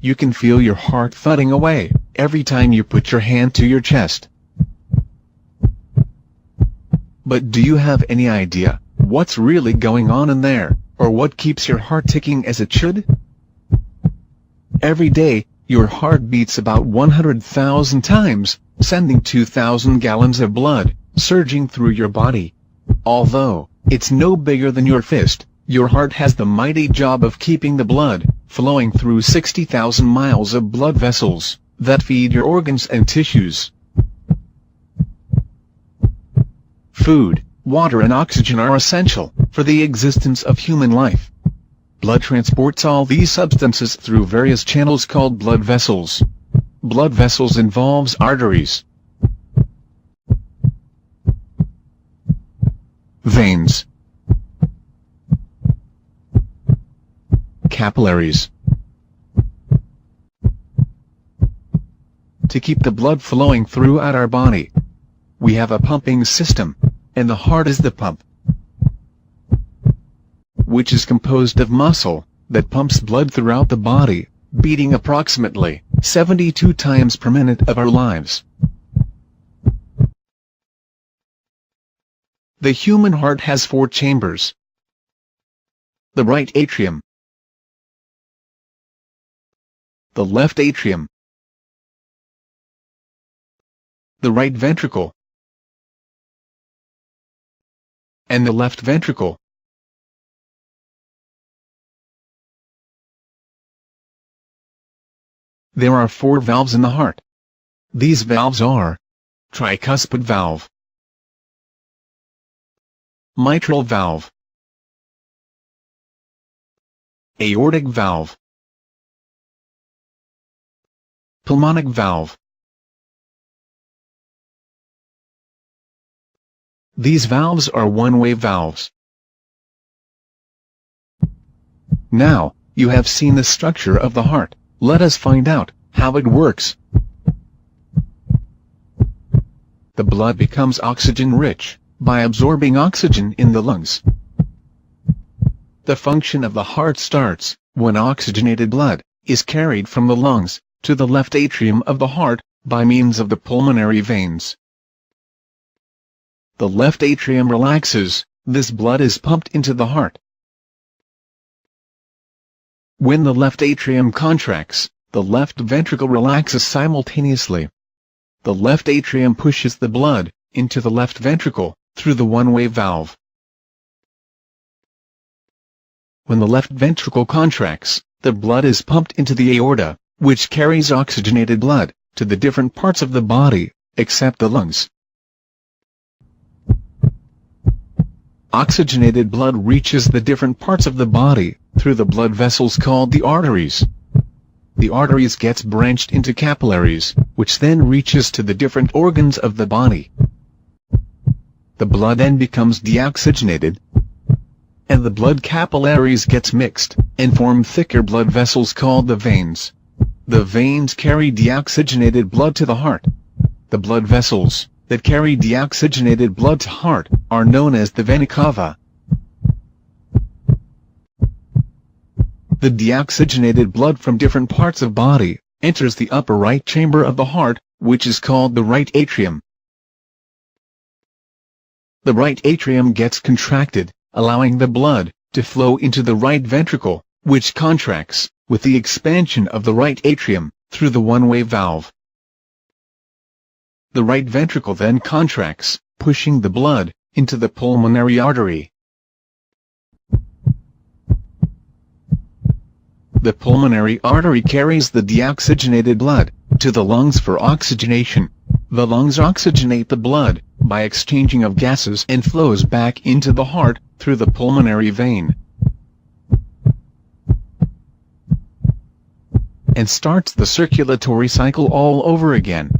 You can feel your heart thudding away every time you put your hand to your chest. But do you have any idea what's really going on in there, or what keeps your heart ticking as it should? Every day, your heart beats about 100,000 times, sending 2,000 gallons of blood surging through your body. Although it's no bigger than your fist, your heart has the mighty job of keeping the blood flowing through 60,000 miles of blood vessels that feed your organs and tissues. Food, water and oxygen are essential for the existence of human life. Blood transports all these substances through various channels called blood vessels. Blood vessels involves arteries, veins, capillaries. To keep the blood flowing throughout our body, we have a pumping system, and the heart is the pump, which is composed of muscle that pumps blood throughout the body, beating approximately 72 times per minute of our lives. The human heart has 4 chambers: the right atrium, the left atrium, the right ventricle, and the left ventricle. There are 4 valves in the heart. These valves are tricuspid valve, mitral valve, aortic valve, pulmonic valve. These valves are one-way valves. Now, you have seen the structure of the heart. Let us find out how it works. The blood becomes oxygen-rich by absorbing oxygen in the lungs. The function of the heart starts when oxygenated blood is carried from the lungs to the left atrium of the heart by means of the pulmonary veins. The left atrium relaxes, this blood is pumped into the heart. When the left atrium contracts, the left ventricle relaxes simultaneously. The left atrium pushes the blood into the left ventricle through the one-way valve. When the left ventricle contracts, the blood is pumped into the aorta, which carries oxygenated blood to the different parts of the body, except the lungs. Oxygenated blood reaches the different parts of the body through the blood vessels called the arteries. The arteries gets branched into capillaries, which then reaches to the different organs of the body. The blood then becomes deoxygenated, and the blood capillaries gets mixed and form thicker blood vessels called the veins. The veins carry deoxygenated blood to the heart. The blood vessels that carry deoxygenated blood to heart are known as the vena cava. The deoxygenated blood from different parts of body enters the upper right chamber of the heart, which is called the right atrium. The right atrium gets contracted, allowing the blood to flow into the right ventricle, which contracts with the expansion of the right atrium through the one-way valve. The right ventricle then contracts, pushing the blood into the pulmonary artery. The pulmonary artery carries the deoxygenated blood to the lungs for oxygenation. The lungs oxygenate the blood by exchanging of gases and flows back into the heart through the pulmonary vein, and starts the circulatory cycle all over again.